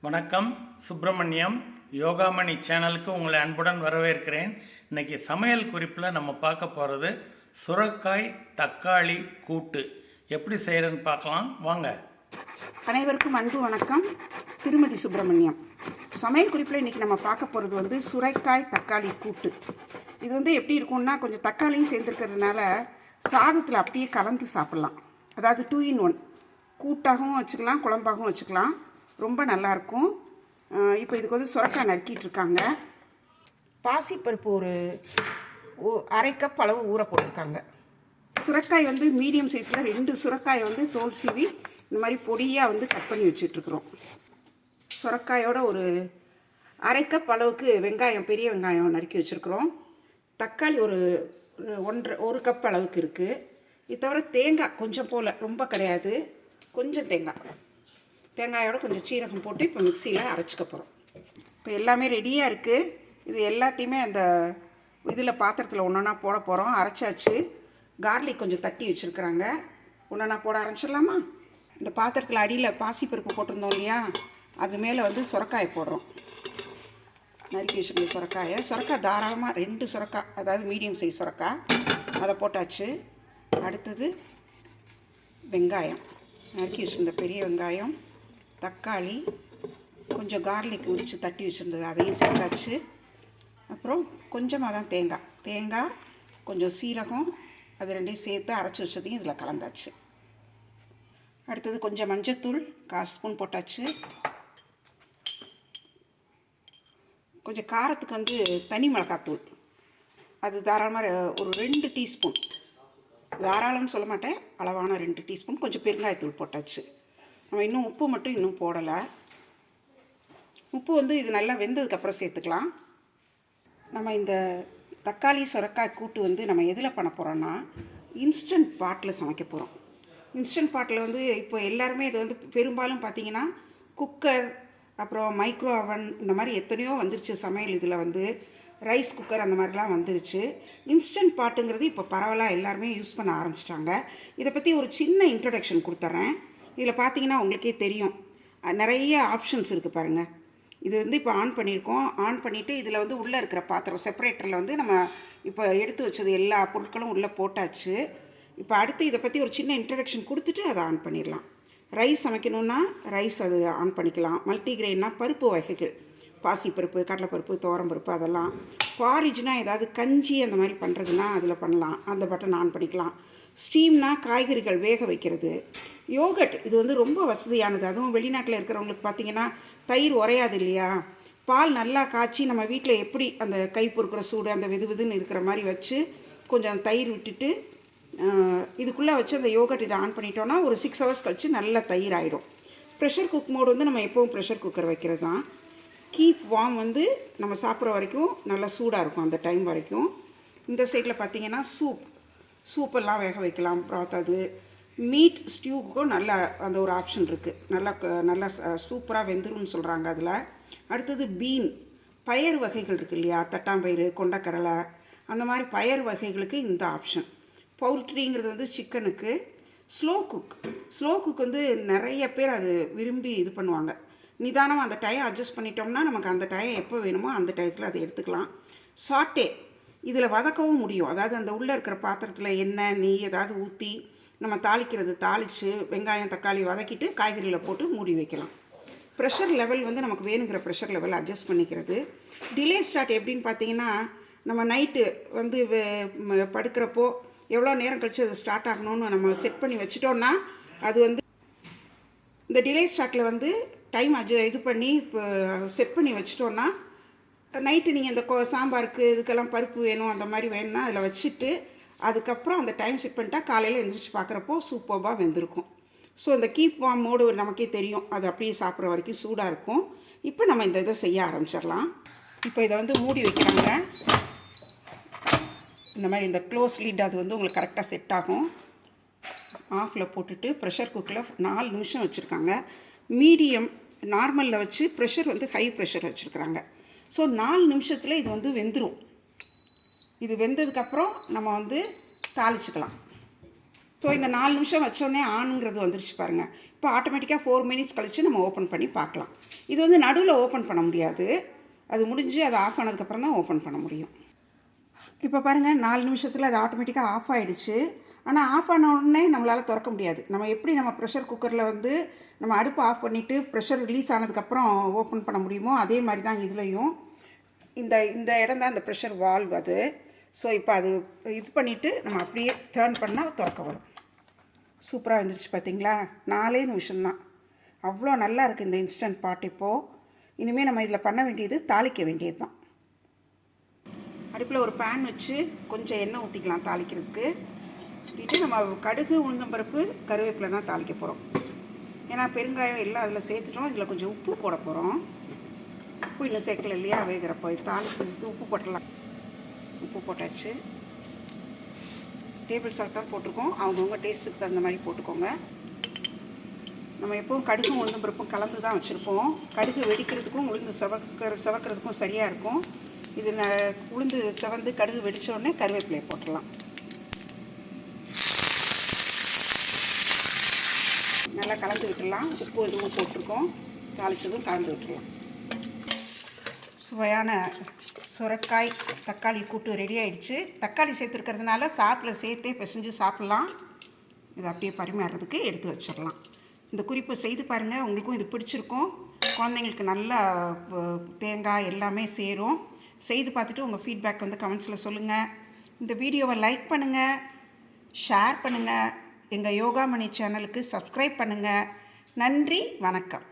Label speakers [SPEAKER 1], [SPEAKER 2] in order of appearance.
[SPEAKER 1] வணக்கம். சுப்பிரமணியம் யோகாமணி சேனலுக்கு உங்களை அன்புடன் வரவேற்கிறேன். இன்றைக்கி சமையல் குறிப்பில் நம்ம பார்க்க போகிறது சுரைக்காய் தக்காளி கூட்டு எப்படி செய்கிறேன்னு பார்க்கலாம் வாங்க.
[SPEAKER 2] அனைவருக்கும் அன்பு வணக்கம். திருமதி சுப்பிரமணியம். சமையல் குறிப்பில் இன்றைக்கி நம்ம பார்க்க போகிறது சுரைக்காய் தக்காளி கூட்டு. இது எப்படி இருக்கும்னா கொஞ்சம் தக்காளியும் சேர்ந்துருக்கிறதுனால சாதத்தில் அப்படியே கலந்து சாப்பிட்லாம். அதாவது 2 in 1 கூட்டாகவும் வச்சுக்கலாம், குழம்பாகவும் வச்சுக்கலாம். ரொம்ப நல்லாயிருக்கும். இப்போ இதுக்கு சுரைக்காய் நறுக்கிட்டு இருக்காங்க. பாசிப்பருப்பு ஒரு 1/2 கப் அளவு ஊற போட்டிருக்காங்க. சுரைக்காய் மீடியம் சைஸில் 2 சுரைக்காயை தோல் சீவி இந்த மாதிரி பொடியாக கட் பண்ணி வச்சிட்ருக்குறோம். சுரைக்காயோட ஒரு 1/2 கப் அளவுக்கு வெங்காயம், பெரிய வெங்காயம் நறுக்கி வச்சுருக்குறோம். தக்காளி ஒரு 1 கப் அளவுக்கு இருக்குது. இது தவிர தேங்காய் கொஞ்சம் போல், ரொம்ப கிடையாது, கொஞ்சம் தேங்காயோட கொஞ்சம் சீரகம் போட்டு இப்போ மிக்சியில் அரைச்சிக்க போகிறோம். இப்போ எல்லாமே ரெடியாக இருக்குது. இது எல்லாத்தையுமே அந்த இதில் பாத்திரத்தில் ஒன்றா போட போகிறோம். அரைச்சாச்சு. கார்லிக் கொஞ்சம் தட்டி வச்சுருக்குறாங்க. ஒன்றா போட ஆரம்பிச்சிடலாமா? இந்த பாத்திரத்தில் அடியில் பாசிப்பருப்பு போட்டிருந்தோம் இல்லையா, அது மேலே சுரைக்காயை போடுறோம். நறுக்கி வச்சுருந்த சுரைக்காய் தாராளமாக 2 சுரைக்காய், அதாவது மீடியம் சைஸ் சுரைக்காய், அதை போட்டாச்சு. அடுத்தது வெங்காயம், நறுக்கி வச்சுருந்த பெரிய வெங்காயம், தக்காளி, கொஞ்சம் கார்லிக் உரித்து தட்டி வச்சுருந்தது அதையும் சேர்த்தாச்சு. அப்புறம் கொஞ்சமாக தான் தேங்காய், கொஞ்சம் சீரகம், அது ரெண்டையும் சேர்த்து அரைச்சி வச்சதையும் இதில் கலந்தாச்சு. அடுத்தது கொஞ்சம் மஞ்சத்தூள் 1/4 ஸ்பூன் போட்டாச்சு. கொஞ்சம் காரத்துக்கு தனி மிளகாத்தூள், அது தாராளமாக ஒரு 2 டீஸ்பூன், தாராளம்னு சொல்ல மாட்டேன், அளவான 2 டீஸ்பூன். கொஞ்சம் பெருங்காயத்தூள் போட்டாச்சு. நம்ம இன்னும் உப்பு மட்டும் இன்னும் போடலை. உப்பு இது நல்லா வெந்ததுக்கப்புறம் சேர்த்துக்கலாம். நம்ம இந்த தக்காளி சுரைக்காய் கூட்டு நம்ம எதில் பண்ண போகிறோன்னா இன்ஸ்டன்ட் பாட்டில் சமைக்க போகிறோம். இன்ஸ்டன்ட் பாட்டில் இப்போ எல்லாருமே இது பெரும்பாலும் பார்த்திங்கன்னா குக்கர், அப்புறம் மைக்ரோ அவன், இந்த மாதிரி எத்தனையோ வந்துருச்சு சமையல். இதில் ரைஸ் குக்கர் அந்த மாதிரிலாம் வந்துருச்சு. இன்ஸ்டன்ட் பாட்டுங்கிறது இப்போ பரவலாக எல்லாருமே யூஸ் பண்ண ஆரம்பிச்சிட்டாங்க. இதை பற்றி ஒரு சின்ன இன்ட்ரொடக்ஷன் கொடுத்துட்றேன். இதில் பார்த்தீங்கன்னா உங்களுக்கே தெரியும், நிறைய ஆப்ஷன்ஸ் இருக்குது பாருங்கள். இது இப்போ ஆன் பண்ணியிருக்கோம். ஆன் பண்ணிவிட்டு இதில் உள்ளே இருக்கிற பாத்திரம் செப்பரேட்டரில் நம்ம இப்போ எடுத்து வச்சது எல்லா பொருட்களும் உள்ளே போட்டாச்சு. இப்போ அடுத்து இதை பற்றி ஒரு சின்ன இன்ட்ரடக்ஷன் கொடுத்துட்டு அதை ஆன் பண்ணிடலாம். ரைஸ் சமைக்கணுன்னா ரைஸ் அது ஆன் பண்ணிக்கலாம். மல்டிகிரெயின்னா பருப்பு வகைகள், பாசிப்பருப்பு, கடலைப்பருப்பு, துவரம்பருப்பு, அதெல்லாம். பாரிஜ்னால் ஏதாவது கஞ்சி அந்த மாதிரி பண்ணுறதுன்னா அதில் பண்ணலாம், அந்த பட்டன் ஆன் பண்ணிக்கலாம். ஸ்டீம்னா காய்கறிகள் வேக வைக்கிறது. யோகட் இது ரொம்ப வசதியானது. அதுவும் வெளிநாட்டில் இருக்கிறவங்களுக்கு பார்த்திங்கன்னா தயிர் உரையாது இல்லையா, பால் நல்லா காய்ச்சி நம்ம வீட்டில் எப்படி அந்த கை பொறுக்கிற சூடு அந்த வெதுன்னு இருக்கிற மாதிரி வச்சு கொஞ்சம் தயிர் விட்டுட்டு இதுக்குள்ளே வச்சு அந்த யோகட் இதை ஆன் பண்ணிட்டோன்னா ஒரு 6 hours கழித்து நல்லா தயிர் ஆகிடும். ப்ரெஷர் குக் மோடு நம்ம எப்போவும் ப்ரெஷர் குக்கர் வைக்கிறது தான். கீப் வார்ம் நம்ம சாப்பிட்ற வரைக்கும் நல்லா சூடாக இருக்கும் அந்த டைம் வரைக்கும். இந்த சைடில் பார்த்திங்கன்னா சூப்பெல்லாம் வேக வைக்கலாம். அப்புறம் அது மீட் ஸ்டியூக்கும் நல்லா அந்த ஒரு ஆப்ஷன் இருக்குது. நல்லா சூப்பராக வெந்துரும்னு சொல்கிறாங்க அதில். அடுத்தது பீன், பயறு வகைகள் இருக்குது இல்லையா, தட்டாம்பயிறு, கொண்டக்கடலை, அந்த மாதிரி பயறு வகைகளுக்கு இந்த ஆப்ஷன். பவுல்ட்ரிங்கிறது சிக்கனுக்கு. ஸ்லோ குக் நிறைய பேர் அது விரும்பி இது பண்ணுவாங்க. நிதானமாக அந்த டைம் அட்ஜஸ்ட் பண்ணிட்டோம்னா நமக்கு அந்த டைம் எப்போ வேணுமோ அந்த டயத்தில் அதை எடுத்துக்கலாம். சாட்டே, இதில் வதக்கவும் முடியும். அதாவது அந்த உள்ளே இருக்கிற பாத்திரத்தில் எண்ணெய், நெய் ஏதாவது ஊற்றி நம்ம தாளித்து வெங்காயம் தக்காளி வதக்கிட்டு காய்கறிகளை போட்டு மூடி வைக்கலாம். ப்ரெஷர் லெவல் நமக்கு வேணுங்கிற ப்ரெஷர் லெவல் அட்ஜஸ்ட் பண்ணிக்கிறது. டிலே ஸ்டார்ட் எப்படின்னு பார்த்தீங்கன்னா, நம்ம நைட்டு படுக்கிறப்போ எவ்வளோ நேரம் கழித்து அது ஸ்டார்ட் ஆகணும்னு நம்ம செட் பண்ணி வச்சிட்டோன்னா அது இந்த டிலே ஸ்டார்ட்டில் டைம் இது பண்ணி இப்போ செட் பண்ணி வச்சிட்டோன்னா நைட்டு நீங்கள் இந்த சாம்பாருக்கு இதுக்கெல்லாம் பருப்பு வேணும் அந்த மாதிரி வேணும்னா அதில் வச்சுட்டு அதுக்கப்புறம் அந்த டைம் செட் பண்ணிட்டா காலையில் எழுந்திரிச்சு பார்க்குறப்போ சூப்பராக வெந்திருக்கும். ஸோ இந்த கீப் வார்ம் மோடு நமக்கே தெரியும், அது அப்படியே சாப்பிட்ற வரைக்கும் சூடாக இருக்கும். இப்போ நம்ம இந்த இதை செய்ய ஆரம்பிச்சிடலாம். இப்போ இதை மூடி வைக்கிறாங்க. இந்த மாதிரி இந்த க்ளோஸ் லீட் அது உங்களுக்கு கரெக்டாக செட் ஆகும். ஆஃபில் போட்டுட்டு ப்ரெஷர் குக்கரில் 4 நிமிஷம் வச்சுருக்காங்க. மீடியம் நார்மலில் வச்சு ப்ரெஷர் ஹை ப்ரெஷர் வச்சுருக்குறாங்க. ஸோ 4 நிமிஷத்தில் இது வெந்துடும். இது வெந்ததுக்கப்புறம் நம்ம தாளிச்சுக்கலாம். ஸோ இந்த 4 நிமிஷம் வச்சோடனே ஆனுங்கிறது வந்துருச்சு பாருங்கள். இப்போ ஆட்டோமேட்டிக்காக 4 மினிட்ஸ் கழித்து நம்ம ஓப்பன் பண்ணி பார்க்கலாம். இது வந்து நடுவில் ஓப்பன் பண்ண முடியாது, அது முடிஞ்சு அது ஆஃப் ஆனதுக்கப்புறம் தான் ஓப்பன் பண்ண முடியும். இப்போ பாருங்கள் 4 நிமிஷத்தில் அது ஆட்டோமேட்டிக்காக ஆஃப் ஆகிடுச்சு. ஆனால் ஆஃப் ஆன உடனே நம்மளால் திறக்க முடியாது. நம்ம ப்ரெஷர் குக்கரில் வந்து நம்ம அடுப்பு ஆஃப் பண்ணிவிட்டு ப்ரெஷர் ரிலீஸ் ஆனதுக்கப்புறம் ஓப்பன் பண்ண முடியுமோ அதே மாதிரி தான் இதுலேயும். இந்த இடம் தான் இந்த ப்ரெஷர் வால்வ் அது. ஸோ இப்போ அது இது பண்ணிவிட்டு நம்ம அப்படியே டர்ன் பண்ணால் திறக்க வரும். சூப்பராக வந்துருச்சு பார்த்தீங்களா? 4 நிமிஷம்தான். அவ்வளோ நல்லா இருக்குது இந்த இன்ஸ்டன்ட் பாட். இப்போது இனிமேல் நம்ம இதில் பண்ண வேண்டியது தாளிக்க வேண்டியது தான். அடுப்பில் ஒரு பேன் வச்சு கொஞ்சம் எண்ணெய் ஊற்றிக்கலாம் தாளிக்கிறதுக்கு. ஊற்றிட்டு நம்ம கடுகு, உளுந்தம்பருப்பு, கருவேப்பிலை தான் தாளிக்க போகிறோம். ஏன்னா பெருங்காயம் எல்லாம் அதில் சேர்த்துட்டோம். இதில் கொஞ்சம் உப்பு போட போகிறோம். உப்பு இன்னும் சேர்க்கல இல்லையா, வேகிறப்போ தாளிச்சுட்டு உப்பு போட்டுடலாம். உப்பு போட்டாச்சு. டேபிள் சால்ட் தான் போட்டிருக்கோம். அவங்கவுங்க டேஸ்ட்டுக்கு தகுந்த மாதிரி போட்டுக்கோங்க. நம்ம எப்போவும் கடுகும் உளுந்தம்பருப்பும் கலந்து தான் வச்சுருப்போம். கடுகு வெடிக்கிறதுக்கும் உளுந்து செவக்கிறதுக்கும் சரியாக இருக்கும். இது உளுந்து செவந்து கடுகு வெடித்த உடனே கருவேப்பிலையை போட்டுடலாம். நல்லா கலந்து விட்டுடலாம். உப்பு எதுவும் போட்டிருக்கோம், தாளித்ததும் கலந்து விட்டுடலாம். சுவையான சுரைக்காய் தக்காளி கூட்டு ரெடி ஆகிடுச்சு. தக்காளி சேர்த்துருக்கிறதுனால சாத்தில் சேர்த்தே பிசைஞ்சு சாப்பிட்லாம். இதை அப்படியே பரிமாறுறதுக்கு எடுத்து வச்சிடலாம். இந்த குறிப்பை செய்து பாருங்கள், உங்களுக்கும் இது பிடிச்சிருக்கும். குழந்தைங்களுக்கு நல்லா தேங்காய் எல்லாமே சேரும். செய்து பார்த்துட்டு உங்கள் ஃபீட்பேக் வந்து கமெண்ட்ஸில் சொல்லுங்கள். இந்த வீடியோவை லைக் பண்ணுங்கள், ஷேர் பண்ணுங்கள். எங்கள் யோகாமணி சேனலுக்கு சப்ஸ்கிரைப் பண்ணுங்கள். நன்றி, வணக்கம்.